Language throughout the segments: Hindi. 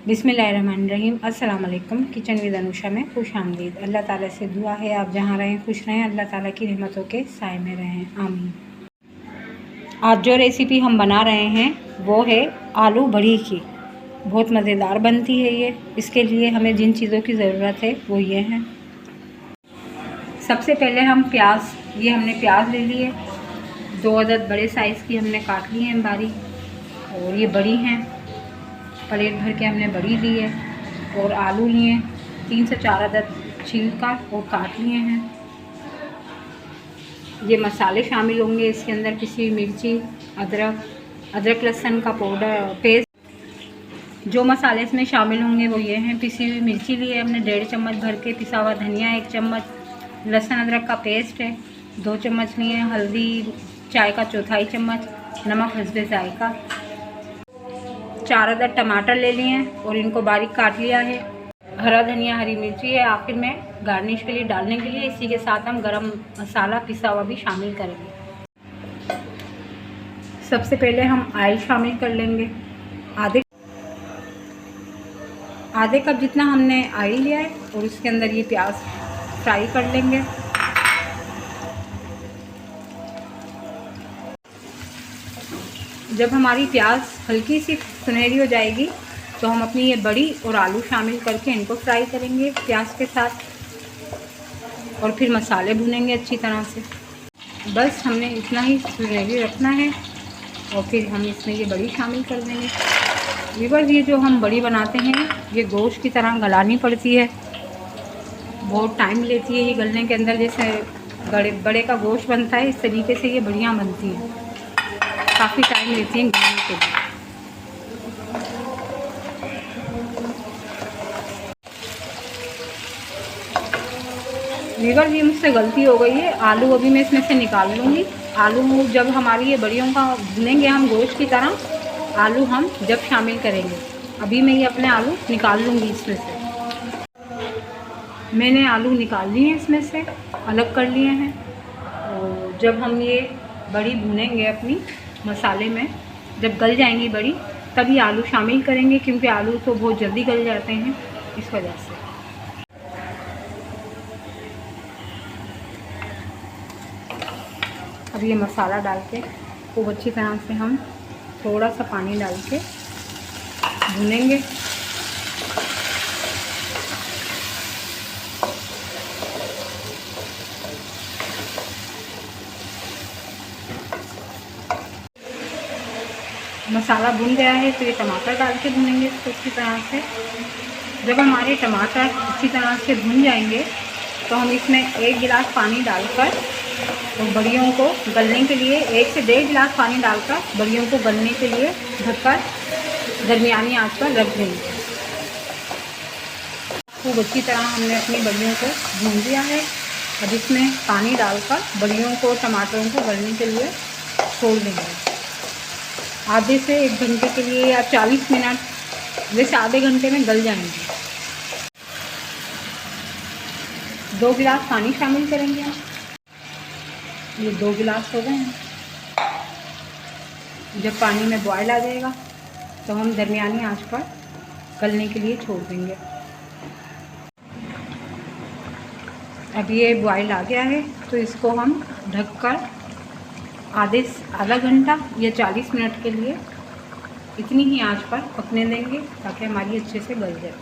बिस्मिल्लाहिर्रहमानिर्रहीम। अस्सलाम वालेकुम। किचन विद अनुषा में खुश आमदीद। अल्लाह ताला से दुआ है आप जहाँ रहें खुश रहें, अल्लाह ताला की रहमतों के साए में रहें, आमीन। आज जो रेसिपी हम बना रहे हैं वो है आलू बड़ी की। बहुत मज़ेदार बनती है ये। इसके लिए हमें जिन चीज़ों की ज़रूरत है वो ये हैं। सबसे पहले हम प्याज, ये हमने प्याज ले लिए, 2 अदद बड़े साइज़ की हमने काट ली हैं बारीक, और ये बड़ी हैं, प्लेट भर के हमने बड़ी ली है। और आलू लिए 3 से 4 अदद छील कर और काट लिए हैं। ये मसाले शामिल होंगे इसके अंदर, पिसी मिर्ची, अदरक लहसुन का पाउडर पेस्ट। जो मसाले इसमें शामिल होंगे वो ये हैं। पिसी हुई मिर्ची लिए हमने 1.5 चम्मच भर के, पिसा हुआ धनिया 1 चम्मच, लहसुन अदरक का पेस्ट है 2 चम्मच लिए, हल्दी चाय का 1/4 चम्मच, नमक हस्बे जायका, 4 अदद टमाटर ले लिए हैं और इनको बारीक काट लिया है। हरा धनिया, हरी मिर्ची है आखिर में गार्निश के लिए डालने के लिए। इसी के साथ हम गरम मसाला पिसा हुआ भी शामिल करेंगे। सबसे पहले हम ऑयल शामिल कर लेंगे। आधे कप जितना हमने ऑयल लिया है और उसके अंदर ये प्याज फ्राई कर लेंगे। जब हमारी प्याज हल्की सी सुनहरी हो जाएगी तो हम अपनी ये बड़ी और आलू शामिल करके इनको फ्राई करेंगे प्याज के साथ, और फिर मसाले भुनेंगे अच्छी तरह से। बस हमने इतना ही सुनहरी रखना है और फिर हम इसमें ये बड़ी शामिल कर देंगे। व्यूअर्स, ये जो हम बड़ी बनाते हैं ये गोश्त की तरह गलानी पड़ती है, बहुत टाइम लेती है ये गलने के अंदर। जैसे बड़े का गोश्त बनता है इस तरीके से ये बढ़िया बनती हैं, काफ़ी टाइम लेती हैं गलने के लिए। व्यूअर्स, ये मुझसे गलती हो गई है, आलू अभी मैं इसमें से निकाल लूँगी। आलू जब हमारी ये बड़ियों का भुनेंगे हम गोश्त की तरह, आलू हम जब शामिल करेंगे। अभी मैं ये अपने आलू निकाल लूँगी इसमें से। मैंने आलू निकाल लिए हैं इसमें से, अलग कर लिए हैं। और जब हम ये बड़ी भुनेंगे अपनी मसाले में, जब गल जाएंगी बड़ी तभी आलू शामिल करेंगे, क्योंकि आलू तो बहुत जल्दी गल जाते हैं इस वजह से। अब ये मसाला डाल के खूब अच्छी तरह से हम थोड़ा सा पानी डाल के भुनेंगे। मसाला भुन गया है तो ये टमाटर डाल के भुनेंगे इसको अच्छी तरह से। जब हमारे टमाटर अच्छी तरह से भुन जाएंगे तो हम इसमें 1 गिलास पानी डालकर और बड़ियों को गलने के लिए 1 से 1.5 गिलास पानी डालकर बड़ियों को गलने के लिए ढककर दरमियानी आंच पर रख देंगे। खूब अच्छी तरह हमने अपनी बड़ियों को भून दिया है। अब इसमें पानी डालकर बड़ियों को, टमाटरों को गलने के लिए छोड़ देंगे। आधे से 1 घंटे के लिए या 40 मिनट, वैसे आधे घंटे में गल जाएंगे। 2 गिलास पानी शामिल करेंगे हम। ये 2 गिलास हो गए हैं। जब पानी में बॉयल आ जाएगा तो हम दरमियानी आंच पर गलने के लिए छोड़ देंगे। अब ये बॉयल आ गया है तो इसको हम ढककर आधा घंटा या 40 मिनट के लिए इतनी ही आंच पर पकने देंगे ताकि हमारी अच्छे से गल जाए।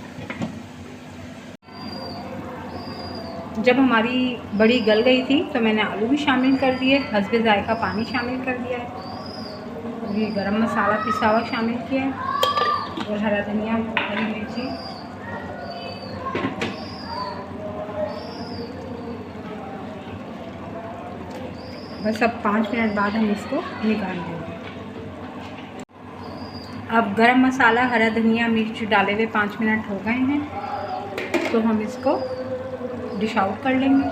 जब हमारी बड़ी गल गई थी तो मैंने आलू भी शामिल कर दिए, हस्बे जायका पानी शामिल कर दिया है, ये गरम मसाला पिसा हुआ शामिल किया है और हरा धनिया, हरी मिर्ची। बस अब 5 मिनट बाद हम इसको निकाल देंगे। अब गरम मसाला, हरा धनिया, मिर्च डाले हुए 5 मिनट हो गए हैं तो हम इसको डिश आउट कर लेंगे।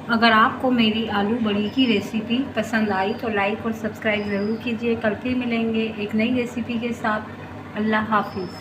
अगर आपको मेरी आलू बड़ी की रेसिपी पसंद आई तो लाइक और सब्सक्राइब ज़रूर कीजिए। कल फिर मिलेंगे एक नई रेसिपी के साथ। अल्लाह हाफिज़।